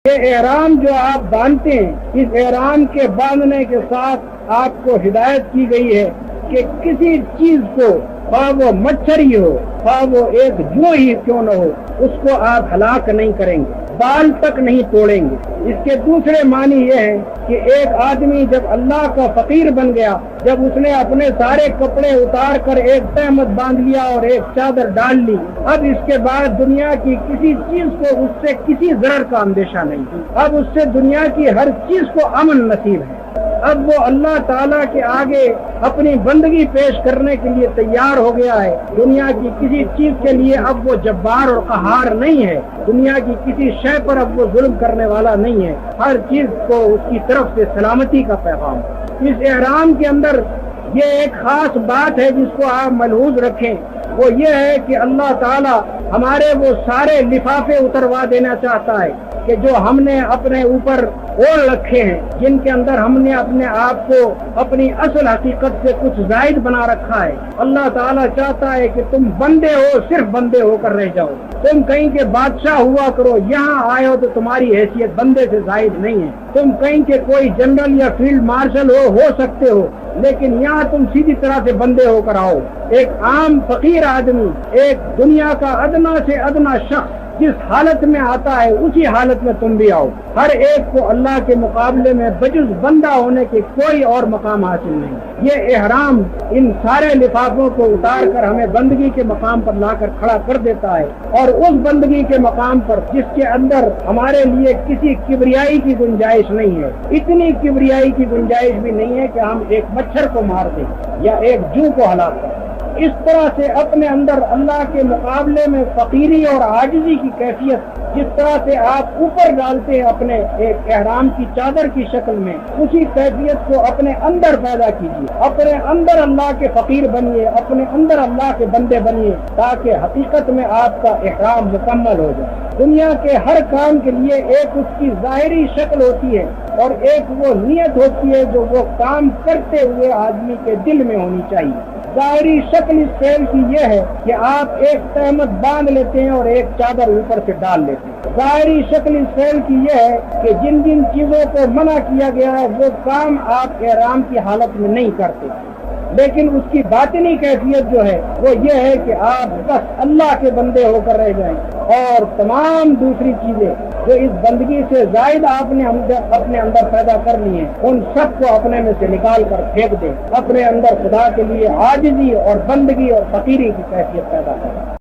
یہ احرام جو آپ باندھتے ہیں، اس احرام کے باندھنے کے ساتھ آپ کو ہدایت کی گئی ہے کہ کسی چیز کو، خواہ وہ مچھر ہی ہو، خواہ وہ ایک جو ہی کیوں نہ ہو، اس کو آپ ہلاک نہیں کریں گے، بال تک نہیں توڑیں گے۔ اس کے دوسرے معنی یہ ہے کہ ایک آدمی جب اللہ کا فقیر بن گیا، جب اس نے اپنے سارے کپڑے اتار کر ایک تہمت باندھ لیا اور ایک چادر ڈال لی، اب اس کے بعد دنیا کی کسی چیز کو اس سے کسی ضرر کا اندیشہ نہیں، اب اس سے دنیا کی ہر چیز کو امن نصیب ہے۔ اب وہ اللہ تعالیٰ کے آگے اپنی بندگی پیش کرنے کے لیے تیار ہو گیا ہے۔ دنیا کی کسی چیز کے لیے اب وہ جبار اور قہار نہیں ہے، دنیا کی کسی شے پر اب وہ ظلم کرنے والا نہیں ہے، ہر چیز کو اس کی طرف سے سلامتی کا پیغام۔ اس احرام کے اندر یہ ایک خاص بات ہے جس کو آپ ملحوظ رکھیں، وہ یہ ہے کہ اللہ تعالیٰ ہمارے وہ سارے لفافے اتروا دینا چاہتا ہے کہ جو ہم نے اپنے اوپر اوڑھ رکھے ہیں، جن کے اندر ہم نے اپنے آپ کو اپنی اصل حقیقت سے کچھ زائد بنا رکھا ہے۔ اللہ تعالیٰ چاہتا ہے کہ تم بندے ہو، صرف بندے ہو کر رہ جاؤ، تم کہیں کہ بادشاہ ہوا کرو، یہاں آئے ہو تو تمہاری حیثیت بندے سے زائد نہیں ہے، تم کہیں کہ کوئی جنرل یا فیلڈ مارشل ہو سکتے ہو، لیکن یہاں تم سیدھی طرح سے بندے ہو کر آؤ۔ ایک عام فقیر آدمی، ایک دنیا کا ادنا سے ادنا شخص جس حالت میں آتا ہے اسی حالت میں تم بھی آؤ۔ ہر ایک کو اللہ کے مقابلے میں بجز بندہ ہونے کے کوئی اور مقام حاصل نہیں۔ یہ احرام ان سارے لفافوں کو اتار کر ہمیں بندگی کے مقام پر لا کر کھڑا کر دیتا ہے، اور اس بندگی کے مقام پر جس کے اندر ہمارے لیے کسی کبریائی کی گنجائش نہیں ہے، اتنی کبریائی کی گنجائش بھی نہیں ہے کہ ہم ایک مچھر کو مار دیں یا ایک جو کو ہلاک کریں۔ اس طرح سے اپنے اندر اللہ کے مقابلے میں فقیری اور عاجزی کی کیفیت جس طرح سے آپ اوپر ڈالتے ہیں اپنے ایک احرام کی چادر کی شکل میں، اسی کیفیت کو اپنے اندر پیدا کیجیے، اپنے اندر اللہ کے فقیر بنیے، اپنے اندر اللہ کے بندے بنیے، تاکہ حقیقت میں آپ کا احرام مکمل ہو جائے۔ دنیا کے ہر کام کے لیے ایک اس کی ظاہری شکل ہوتی ہے اور ایک وہ نیت ہوتی ہے جو وہ کام کرتے ہوئے آدمی کے دل میں ہونی چاہیے۔ ظاہری شکل اس فعل کی یہ ہے کہ آپ ایک تہمت باندھ لیتے ہیں اور ایک چادر اوپر سے ڈال لیتے ہیں۔ ظاہری شکل اس فعل کی یہ ہے کہ جن جن چیزوں کو منع کیا گیا ہے وہ کام آپ احرام کی حالت میں نہیں کرتے، لیکن اس کی باطنی کیفیت جو ہے وہ یہ ہے کہ آپ بس اللہ کے بندے ہو کر رہ جائیں، اور تمام دوسری چیزیں جو اس بندگی سے زائد آپ نے اپنے اندر پیدا کر لی ہیں ان سب کو اپنے میں سے نکال کر پھینک دیں، اپنے اندر خدا کے لیے عاجزی اور بندگی اور فقیری کی کیفیت پیدا کریں۔